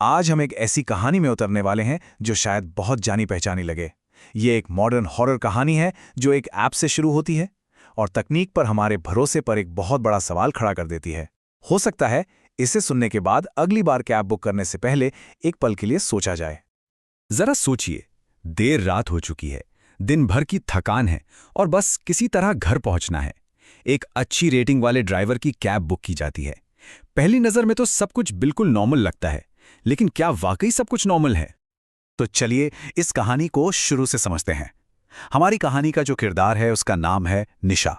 आज हम एक ऐसी कहानी में उतरने वाले हैं जो शायद बहुत जानी पहचानी लगे। ये एक मॉडर्न हॉरर कहानी है जो एक ऐप से शुरू होती है और तकनीक पर हमारे भरोसे पर एक बहुत बड़ा सवाल खड़ा कर देती है। हो सकता है इसे सुनने के बाद अगली बार कैब बुक करने से पहले एक पल के लिए सोचा जाए। जरा सोचिए, देर रात हो चुकी है, दिन भर की थकान है और बस किसी तरह घर पहुंचना है। एक अच्छी रेटिंग वाले ड्राइवर की कैब बुक की जाती है। पहली नज़र में तो सब कुछ बिल्कुल नॉर्मल लगता है, लेकिन क्या वाकई सब कुछ नॉर्मल है? तो चलिए इस कहानी को शुरू से समझते हैं। हमारी कहानी का जो किरदार है उसका नाम है निशा।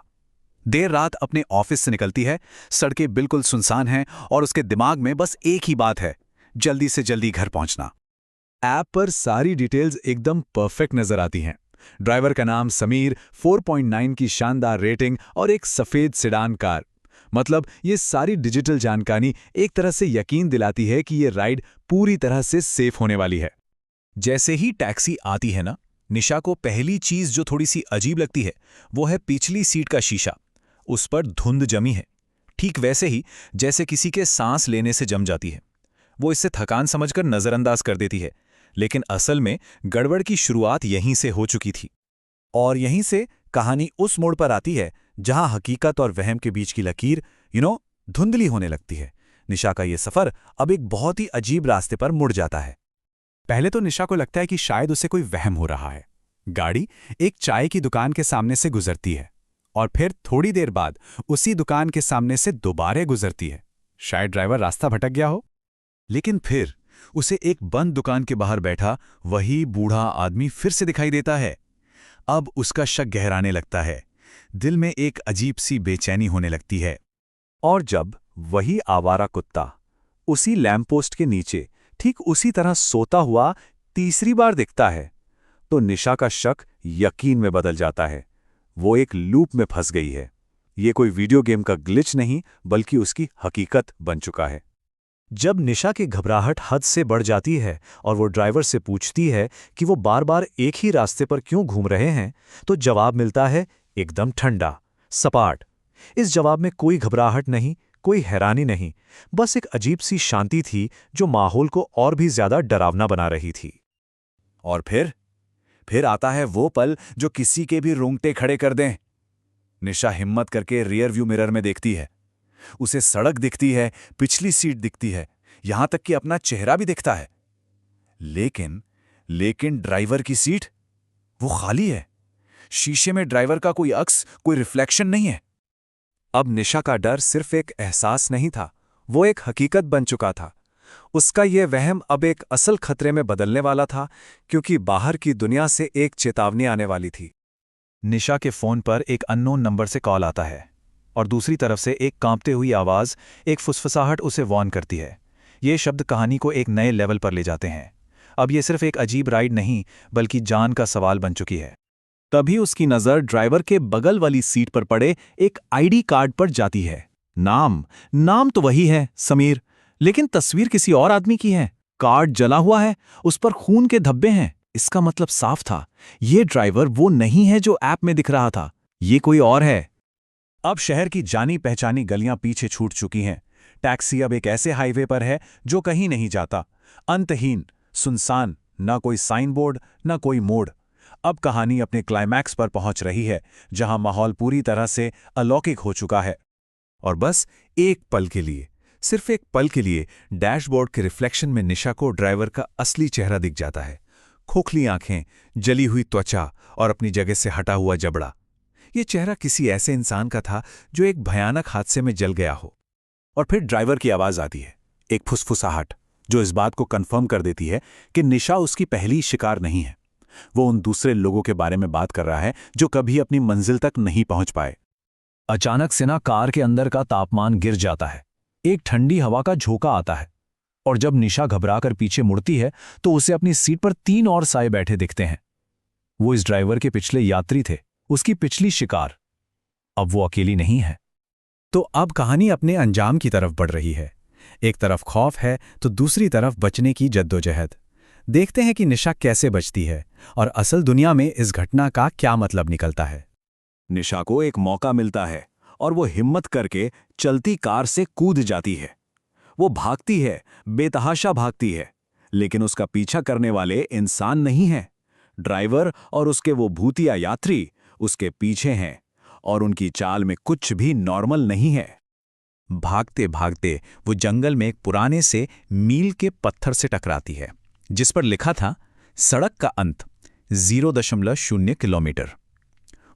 देर रात अपने ऑफिस से निकलती है, सड़कें बिल्कुल सुनसान हैं और उसके दिमाग में बस एक ही बात है, जल्दी से जल्दी घर पहुंचना। ऐप पर सारी डिटेल्स एकदम परफेक्ट नजर आती हैं। ड्राइवर का नाम समीर, 4.9 की शानदार रेटिंग और एक सफेद सेडान कार। मतलब ये सारी डिजिटल जानकारी एक तरह से यकीन दिलाती है कि ये राइड पूरी तरह से सेफ होने वाली है। जैसे ही टैक्सी आती है ना, निशा को पहली चीज जो थोड़ी सी अजीब लगती है वो है पिछली सीट का शीशा। उस पर धुंध जमी है, ठीक वैसे ही जैसे किसी के सांस लेने से जम जाती है। वो इससे थकान समझकर नजरअंदाज कर देती है, लेकिन असल में गड़बड़ की शुरुआत यहीं से हो चुकी थी। और यहीं से कहानी उस मोड़ पर आती है जहां हकीकत और वहम के बीच की लकीर धुंधली होने लगती है। निशा का ये सफर अब एक बहुत ही अजीब रास्ते पर मुड़ जाता है। पहले तो निशा को लगता है कि शायद उसे कोई वहम हो रहा है। गाड़ी एक चाय की दुकान के सामने से गुजरती है और फिर थोड़ी देर बाद उसी दुकान के सामने से दोबारा गुजरती है। शायद ड्राइवर रास्ता भटक गया हो। लेकिन फिर उसे एक बंद दुकान के बाहर बैठा वही बूढ़ा आदमी फिर से दिखाई देता है। अब उसका शक गहराने लगता है, दिल में एक अजीब सी बेचैनी होने लगती है। और जब वही आवारा कुत्ता उसी लैंपपोस्ट के नीचे ठीक उसी तरह सोता हुआ तीसरी बार दिखता है, तो निशा का शक यकीन में बदल जाता है। वो एक लूप में फंस गई है। ये कोई वीडियो गेम का ग्लिच नहीं, बल्कि उसकी हकीकत बन चुका है। जब निशा की घबराहट हद से बढ़ जाती है और वो ड्राइवर से पूछती है कि वो बार बार एक ही रास्ते पर क्यों घूम रहे हैं, तो जवाब मिलता है एकदम ठंडा, सपाट। इस जवाब में कोई घबराहट नहीं, कोई हैरानी नहीं, बस एक अजीब सी शांति थी जो माहौल को और भी ज्यादा डरावना बना रही थी। और फिर आता है वो पल जो किसी के भी रोंगटे खड़े कर दें। निशा हिम्मत करके रियर व्यू मिरर में देखती है। उसे सड़क दिखती है, पिछली सीट दिखती है, यहां तक कि अपना चेहरा भी दिखता है। लेकिन ड्राइवर की सीट वो खाली है। शीशे में ड्राइवर का कोई अक्स, कोई रिफ्लेक्शन नहीं है। अब निशा का डर सिर्फ एक एहसास नहीं था, वो एक हकीकत बन चुका था। उसका ये वहम अब एक असल खतरे में बदलने वाला था, क्योंकि बाहर की दुनिया से एक चेतावनी आने वाली थी। निशा के फोन पर एक अननोन नंबर से कॉल आता है और दूसरी तरफ से एक कांपते हुई आवाज, एक फुसफुसाहट उसे वार्न करती है। ये शब्द कहानी को एक नए लेवल पर ले जाते हैं। अब ये सिर्फ एक अजीब राइड नहीं, बल्कि जान का सवाल बन चुकी है। तभी उसकी नजर ड्राइवर के बगल वाली सीट पर पड़े एक आईडी कार्ड पर जाती है। नाम तो वही है, समीर, लेकिन तस्वीर किसी और आदमी की है। कार्ड जला हुआ है, उस पर खून के धब्बे हैं। इसका मतलब साफ था, ये ड्राइवर वो नहीं है जो ऐप में दिख रहा था, ये कोई और है। अब शहर की जानी पहचानी गलियां पीछे छूट चुकी हैं। टैक्सी अब एक ऐसे हाईवे पर है जो कहीं नहीं जाता, अंतहीन, सुनसान, ना कोई साइन बोर्ड, ना कोई मोड़। अब कहानी अपने क्लाइमैक्स पर पहुंच रही है, जहां माहौल पूरी तरह से अलौकिक हो चुका है। और बस एक पल के लिए, सिर्फ एक पल के लिए, डैशबोर्ड के रिफ्लेक्शन में निशा को ड्राइवर का असली चेहरा दिख जाता है। खोखली आंखें, जली हुई त्वचा और अपनी जगह से हटा हुआ जबड़ा। ये चेहरा किसी ऐसे इंसान का था जो एक भयानक हादसे में जल गया हो। और फिर ड्राइवर की आवाज आती है, एक फुसफुसाहट, जो इस बात को कंफर्म कर देती है कि निशा उसकी पहली शिकार नहीं है। वो उन दूसरे लोगों के बारे में बात कर रहा है जो कभी अपनी मंजिल तक नहीं पहुंच पाए। अचानक से ना कार के अंदर का तापमान गिर जाता है। एक ठंडी हवा का झोंका आता है और जब निशा घबराकर पीछे मुड़ती है तो उसे अपनी सीट पर 3 और साए बैठे दिखते हैं। वो इस ड्राइवर के पिछले यात्री थे, उसकी पिछली शिकार। अब वो अकेली नहीं है। तो अब कहानी अपने अंजाम की तरफ बढ़ रही है। एक तरफ खौफ है तो दूसरी तरफ बचने की जद्दोजहद। देखते हैं कि निशा कैसे बचती है और असल दुनिया में इस घटना का क्या मतलब निकलता है। निशा को एक मौका मिलता है और वो हिम्मत करके चलती कार से कूद जाती है। वो भागती है, बेतहाशा भागती है, लेकिन उसका पीछा करने वाले इंसान नहीं हैं। ड्राइवर और उसके वो भूतिया यात्री उसके पीछे हैं और उनकी चाल में कुछ भी नॉर्मल नहीं है। भागते भागते वो जंगल में एक पुराने से मील के पत्थर से टकराती है, जिस पर लिखा था सड़क का अंत 0.0 किलोमीटर।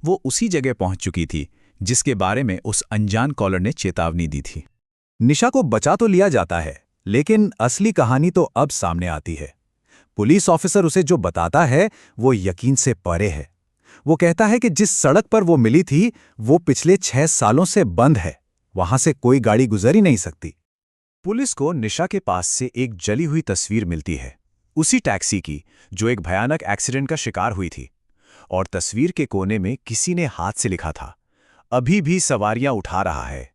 वो उसी जगह पहुंच चुकी थी जिसके बारे में उस अनजान कॉलर ने चेतावनी दी थी। निशा को बचा तो लिया जाता है, लेकिन असली कहानी तो अब सामने आती है। पुलिस ऑफिसर उसे जो बताता है वो यकीन से परे है। वो कहता है कि जिस सड़क पर वो मिली थी वो पिछले 6 सालों से बंद है, वहां से कोई गाड़ी गुजर ही नहीं सकती। पुलिस को निशा के पास से एक जली हुई तस्वीर मिलती है, उसी टैक्सी की जो एक भयानक एक्सीडेंट का शिकार हुई थी। और तस्वीर के कोने में किसी ने हाथ से लिखा था, अभी भी सवारियां उठा रहा है।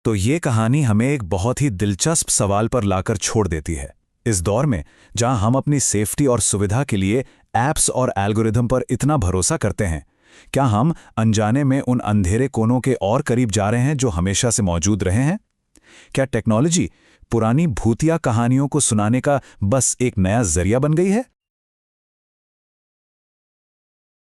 तो ये कहानी हमें एक बहुत ही दिलचस्प सवाल पर लाकर छोड़ देती है। इस दौर में जहां हम अपनी सेफ्टी और सुविधा के लिए ऐप्स और एल्गोरिथम पर इतना भरोसा करते हैं, क्या हम अनजाने में उन अंधेरे कोनों के और करीब जा रहे हैं जो हमेशा से मौजूद रहे हैं? क्या टेक्नोलॉजी पुरानी भूतिया कहानियों को सुनाने का बस एक नया जरिया बन गई है?